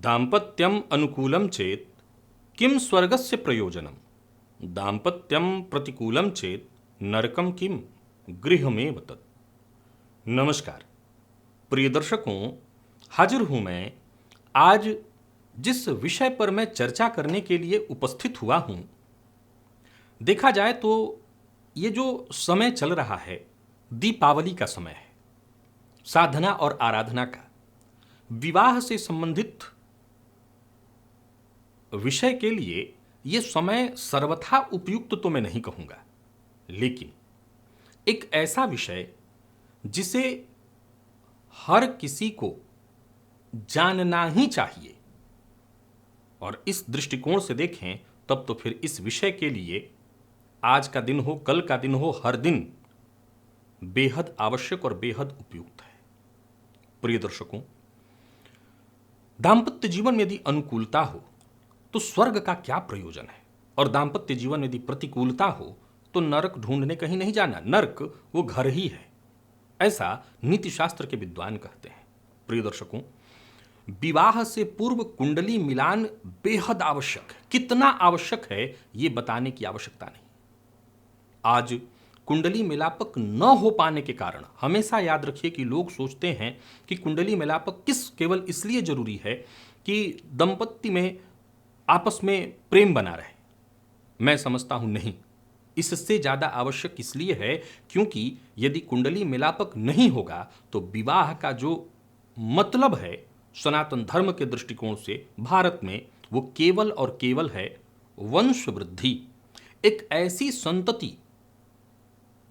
दाम्पत्यम अनुकूलं चेत किम स्वर्गस्य प्रयोजनम, दाम्पत्यम प्रतिकूलम चेत नरकम किम गृहमेव तत्। नमस्कार प्रिय दर्शकों, हाजिर हूं मैं आज जिस विषय पर मैं चर्चा करने के लिए उपस्थित हुआ हूं। देखा जाए तो ये जो समय चल रहा है दीपावली का समय है, साधना और आराधना का, विवाह से संबंधित विषय के लिए ये समय सर्वथा उपयुक्त तो मैं नहीं कहूंगा, लेकिन एक ऐसा विषय जिसे हर किसी को जानना ही चाहिए। और इस दृष्टिकोण से देखें तब तो फिर इस विषय के लिए आज का दिन हो, कल का दिन हो, हर दिन बेहद आवश्यक और बेहद उपयुक्त है। प्रिय दर्शकों, दाम्पत्य जीवन में यदि अनुकूलता हो तो स्वर्ग का क्या प्रयोजन है, और दाम्पत्य जीवन में यदि प्रतिकूलता हो तो नरक ढूंढने कहीं नहीं जाना, नरक वो घर ही है, ऐसा नीति शास्त्र के विद्वान कहते हैं। प्रिय दर्शकों, विवाह से पूर्व कुंडली मिलान बेहद आवश्यक है। कितना आवश्यक है ये बताने की आवश्यकता नहीं। आज कुंडली मिलापक न हो पाने के कारण हमेशा याद रखिए कि लोग सोचते हैं कि कुंडली मिलापक केवल इसलिए जरूरी है कि दंपत्ति में आपस में प्रेम बना रहे। मैं समझता हूं नहीं, इससे ज्यादा आवश्यक इसलिए है क्योंकि यदि कुंडली मिलापक नहीं होगा तो विवाह का जो मतलब है सनातन धर्म के दृष्टिकोण से भारत में, वो केवल और केवल है वंश वृद्धि, एक ऐसी संतति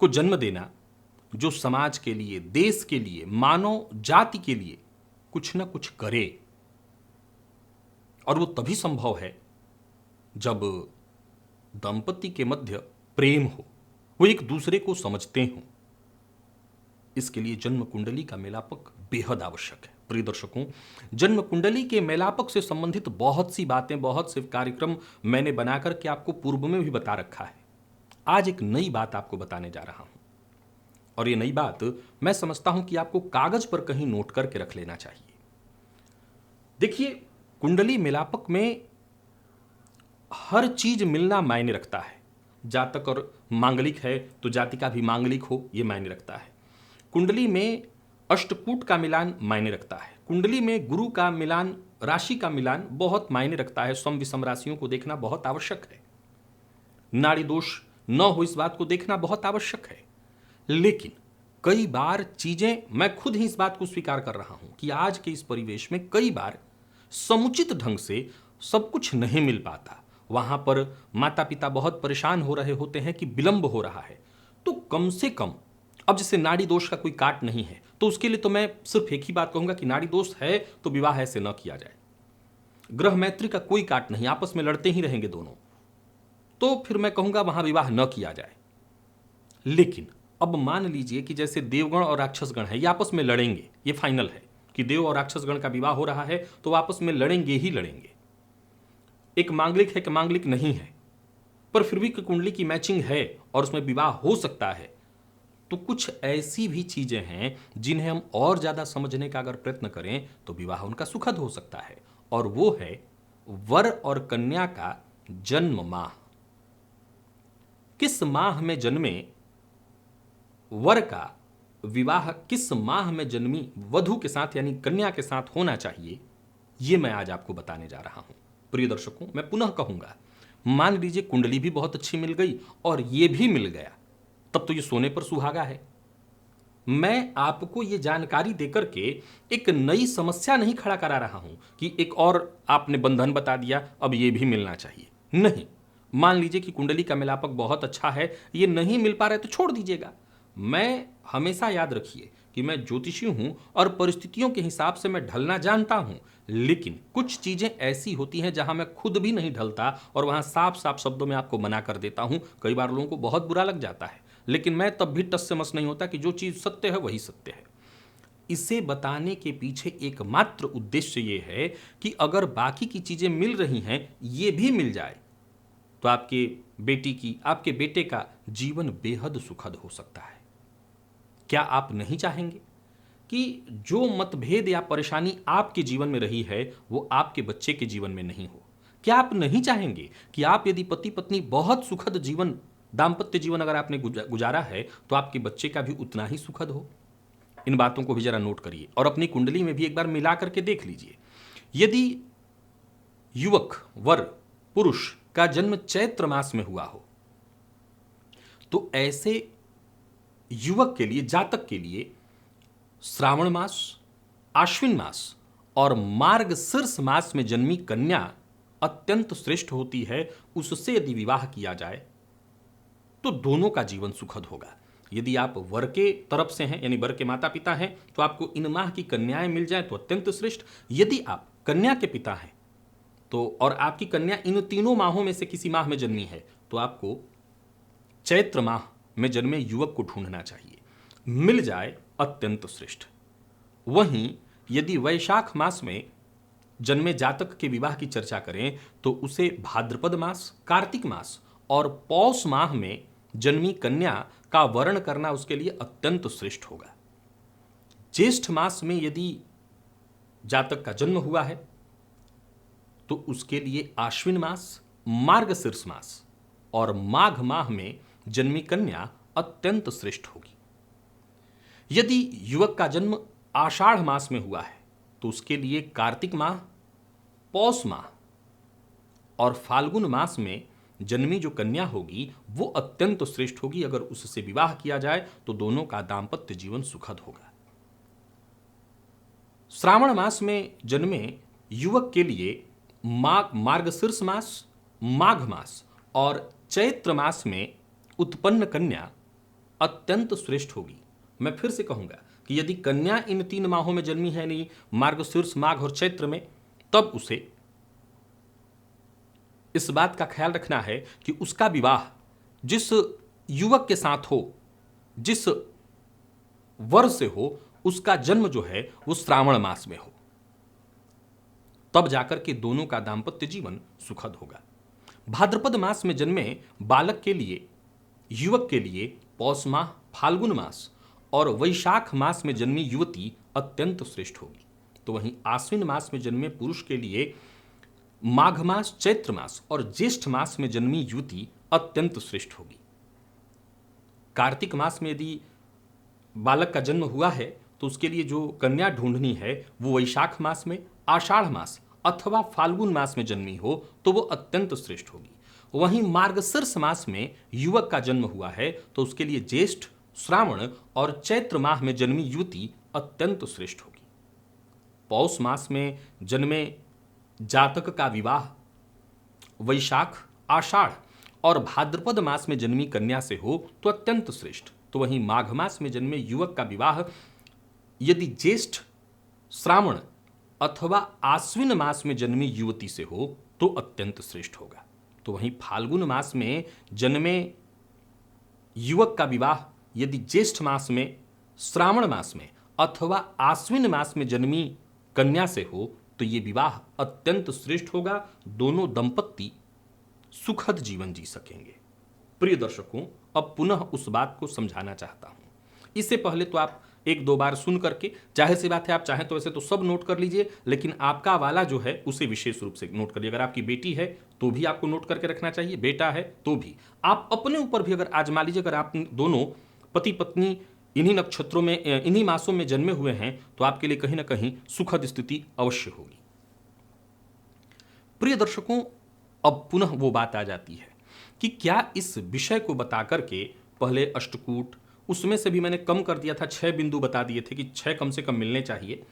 को जन्म देना जो समाज के लिए, देश के लिए, मानव जाति के लिए कुछ न कुछ करे। और वो तभी संभव है जब दंपति के मध्य प्रेम हो, वो एक दूसरे को समझते हों। इसके लिए जन्म कुंडली का मेलापक बेहद आवश्यक है। प्रिय दर्शकों, जन्म कुंडली के मेलापक से संबंधित बहुत सी बातें, बहुत से कार्यक्रम मैंने बनाकर के आपको पूर्व में भी बता रखा है। आज एक नई बात आपको बताने जा रहा हूं, और ये नई बात मैं समझता हूं कि आपको कागज पर कहीं नोट करके रख लेना चाहिए। देखिए, कुंडली मिलापक में हर चीज मिलना मायने रखता है। जातक और मांगलिक है तो जातिका भी मांगलिक हो, यह मायने रखता है। कुंडली में अष्टकूट का मिलान मायने रखता है। कुंडली में गुरु का मिलान, राशि का मिलान बहुत मायने रखता है। सम विषम राशियों को देखना बहुत आवश्यक है। नाड़ी दोष न हो इस बात को देखना बहुत आवश्यक है। लेकिन कई बार चीजें, मैं खुद ही इस बात को स्वीकार कर रहा हूं कि आज के इस परिवेश में कई बार समुचित ढंग से सब कुछ नहीं मिल पाता। वहां पर माता पिता बहुत परेशान हो रहे होते हैं कि विलंब हो रहा है, तो कम से कम, अब जैसे नाड़ी दोष का कोई काट नहीं है तो उसके लिए तो मैं सिर्फ एक ही बात कहूंगा कि नाड़ी दोष है तो विवाह ऐसे न किया जाए। ग्रह मैत्री का कोई काट नहीं, आपस में लड़ते ही रहेंगे दोनों, तो फिर मैं कहूंगा वहां विवाह न किया जाए। लेकिन अब मान लीजिए कि जैसे देवगण और राक्षसगण है, ये आपस में लड़ेंगे, ये फाइनल है कि देव और राक्षसगण का विवाह हो रहा है तो आपस में लड़ेंगे ही लड़ेंगे। एक मांगलिक है कि मांगलिक नहीं है, पर फिर भी कुंडली की मैचिंग है और उसमें विवाह हो सकता है। तो कुछ ऐसी भी चीजें हैं जिन्हें हम और ज्यादा समझने का अगर प्रयत्न करें तो विवाह उनका सुखद हो सकता है, और वो है वर और कन्या का जन्म माह। किस माह में जन्मे वर का विवाह किस माह में जन्मी वधु के साथ यानी कन्या के साथ होना चाहिए, यह मैं आज आपको बताने जा रहा हूं। प्रिय दर्शकों, मैं पुनः कहूंगा, मान लीजिए कुंडली भी बहुत अच्छी मिल गई और यह भी मिल गया, तब तो ये सोने पर सुहागा है। मैं आपको ये जानकारी देकर के एक नई समस्या नहीं खड़ा करा रहा हूं कि एक और आपने बंधन बता दिया, अब ये भी मिलना चाहिए। नहीं, मान लीजिए कि कुंडली का मिलापक बहुत अच्छा है, ये नहीं मिल पा रहा है तो छोड़ दीजिएगा। मैं हमेशा याद रखिए कि मैं ज्योतिषी हूं और परिस्थितियों के हिसाब से मैं ढलना जानता हूं, लेकिन कुछ चीजें ऐसी होती हैं जहां मैं खुद भी नहीं ढलता और वहां साफ साफ शब्दों में आपको मना कर देता हूं। कई बार लोगों को बहुत बुरा लग जाता है, लेकिन मैं तब भी टस से मस नहीं होता कि जो चीज सत्य है वही सत्य है। इसे बताने के पीछे एकमात्र उद्देश्य यह है कि अगर बाकी की चीजें मिल रही हैं, ये भी मिल जाए तो आपके बेटी की, आपके बेटे का जीवन बेहद सुखद हो सकता है। क्या आप नहीं चाहेंगे? कि जो मतभेद या परेशानी आपके जीवन में रही है वो आपके बच्चे के जीवन में नहीं हो। क्या आप नहीं चाहेंगे कि आप यदि पति पत्नी बहुत सुखद जीवन, दाम्पत्य जीवन अगर आपने गुजारा है तो आपके बच्चे का भी उतना ही सुखद हो? इन बातों को भी जरा नोट करिए और अपनी कुंडली में भी एक बार मिला करके देख लीजिए। यदि युवक वर पुरुष का जन्म चैत्र मास में हुआ हो तो ऐसे युवक के लिए, जातक के लिए श्रावण मास, आश्विन मास और मार्गशीर्ष मास में जन्मी कन्या अत्यंत श्रेष्ठ होती है। उससे यदि विवाह किया जाए तो दोनों का जीवन सुखद होगा। यदि आप वर के तरफ से हैं, यानी वर के माता पिता हैं, तो आपको इन माह की कन्याएं मिल जाए तो अत्यंत श्रेष्ठ। यदि आप कन्या के पिता हैं तो और आपकी कन्या इन तीनों माहों में से किसी माह में जन्मी है तो आपको चैत्र माह में जन्मे युवक को ढूंढना चाहिए। मिल जाए अत्यंत श्रेष्ठ। वहीं यदि वैशाख मास में जन्मे जातक के विवाह की चर्चा करें तो उसे भाद्रपद मास, कार्तिक मास और पौष माह में जन्मी कन्या का वर्ण करना उसके लिए अत्यंत श्रेष्ठ होगा। ज्येष्ठ मास में यदि जातक का जन्म हुआ है तो उसके लिए आश्विन मास, मार्गशीर्ष मास और माघ माह में जन्मी कन्या अत्यंत श्रेष्ठ होगी। यदि युवक का जन्म आषाढ़ मास में हुआ है तो उसके लिए कार्तिक माह, पौष माह और फाल्गुन मास में जन्मी जो कन्या होगी वो अत्यंत श्रेष्ठ होगी। अगर उससे विवाह किया जाए तो दोनों का दाम्पत्य जीवन सुखद होगा। श्रावण मास में जन्मे युवक के लिए मार्गशीर्ष मास, माघ मास और चैत्र मास में उत्पन्न कन्या अत्यंत श्रेष्ठ होगी। मैं फिर से कहूंगा कि यदि कन्या इन तीन माहों में जन्मी है, नहीं मार्गशीर्ष, माघ और चैत्र में, तब उसे इस बात का ख्याल रखना है कि उसका विवाह जिस युवक के साथ हो, जिस वर से हो, उसका जन्म जो है वो श्रावण मास में हो, तब जाकर के दोनों का दाम्पत्य जीवन सुखद होगा। भाद्रपद मास में जन्मे बालक के लिए, युवक के लिए पौष माह, फाल्गुन मास और वैशाख मास में जन्मी युवती अत्यंत श्रेष्ठ होगी। तो वहीं आश्विन मास में जन्मे पुरुष के लिए माघ मास, चैत्र मास और ज्येष्ठ मास में जन्मी युवती अत्यंत श्रेष्ठ होगी। कार्तिक मास में यदि बालक का जन्म हुआ है तो उसके लिए जो कन्या ढूंढनी है वो वैशाख मास में, आषाढ़ मास अथवा फाल्गुन मास में जन्मी हो तो वो अत्यंत श्रेष्ठ होगी। वहीं मार्गशीर्ष मास में युवक का जन्म हुआ है तो उसके लिए ज्येष्ठ, श्रावण और चैत्र माह में जन्मी युवती अत्यंत श्रेष्ठ होगी। पौष मास में जन्मे जातक का विवाह वैशाख, आषाढ़ और भाद्रपद मास में जन्मी कन्या से हो तो अत्यंत श्रेष्ठ। तो वहीं माघ मास में जन्मे युवक का विवाह यदि ज्येष्ठ, श्रावण अथवा आश्विन मास में जन्मी युवती से हो तो अत्यंत श्रेष्ठ होगा। तो वहीं फाल्गुन मास में जन्मे युवक का विवाह यदि ज्येष्ठ मास में, श्रावण मास में अथवा आश्विन मास में जन्मी कन्या से हो तो ये विवाह अत्यंत श्रेष्ठ होगा। दोनों दंपत्ति सुखद जीवन जी सकेंगे। प्रिय दर्शकों, अब पुनः उस बात को समझाना चाहता हूं। इससे पहले तो आप एक दो बार सुन करके, जाहिर सी बात है आप चाहें तो वैसे तो सब नोट कर लीजिए, लेकिन आपका वाला जो है उसे विशेष रूप से नोट करिए। अगर आपकी बेटी है तो भी आपको नोट करके रखना चाहिए, बेटा है तो भी। आप अपने ऊपर भी अगर आजमा लीजिए, अगर आप दोनों पति पत्नी इन्हीं नक्षत्रों में, इन्हीं मासों में जन्मे हुए हैं तो आपके लिए कहीं ना कहीं सुखद स्थिति अवश्य होगी। प्रिय दर्शकों, अब पुनः वो बात आ जाती है कि क्या इस विषय को बता करके, पहले अष्टकूट उसमें से भी मैंने कम कर दिया था, 6 बिंदु बता दिए थे कि 6 कम से कम मिलने चाहिए।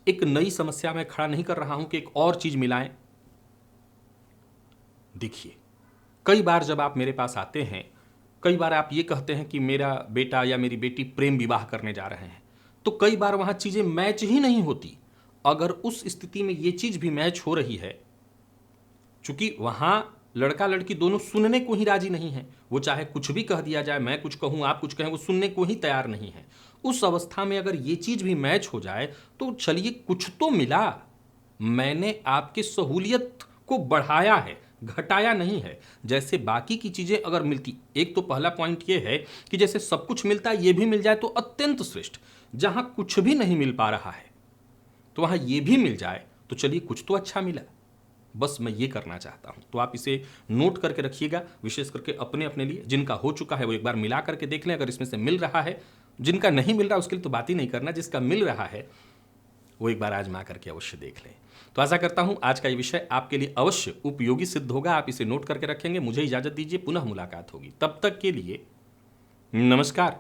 एक नई समस्या मैं खड़ा नहीं कर रहा हूं कि एक और चीज मिलाएं। देखिए, कई बार जब आप मेरे पास आते हैं, कई बार आप ये कहते हैं कि मेरा बेटा या मेरी बेटी प्रेम विवाह करने जा रहे हैं, तो कई बार वहां चीजें मैच ही नहीं होती। अगर उस स्थिति में ये चीज भी मैच हो रही है, चूंकि वहां लड़का लड़की दोनों सुनने को ही राजी नहीं है, वो चाहे कुछ भी कह दिया जाए, मैं कुछ कहूं आप कुछ कहें, वो सुनने को ही तैयार नहीं है। उस अवस्था में अगर ये चीज भी मैच हो जाए तो चलिए कुछ तो मिला, मैंने आपकी सहूलियत को बढ़ाया है, घटाया नहीं है। जैसे बाकी की चीजें अगर मिलती, एक तो पहला पॉइंट ये है कि जैसे सब कुछ मिलता है ये भी मिल जाए तो अत्यंत श्रेष्ठ। जहां कुछ भी नहीं मिल पा रहा है तो वहां ये भी मिल जाए तो चलिए कुछ तो अच्छा मिला। बस मैं ये करना चाहता हूं। तो आप इसे नोट करके रखिएगा, विशेष करके अपने अपने लिए। जिनका हो चुका है वो एक बार मिला करके देख लें, अगर इसमें से मिल रहा है। जिनका नहीं मिल रहा उसके लिए तो बात ही नहीं करना, जिसका मिल रहा है वो एक बार आजमा करके अवश्य देख लें। तो आशा करता हूं आज का ये विषय आपके लिए अवश्य उपयोगी सिद्ध होगा। आप इसे नोट करके रखेंगे। मुझे इजाजत दीजिए, पुनः मुलाकात होगी। तब तक के लिए नमस्कार।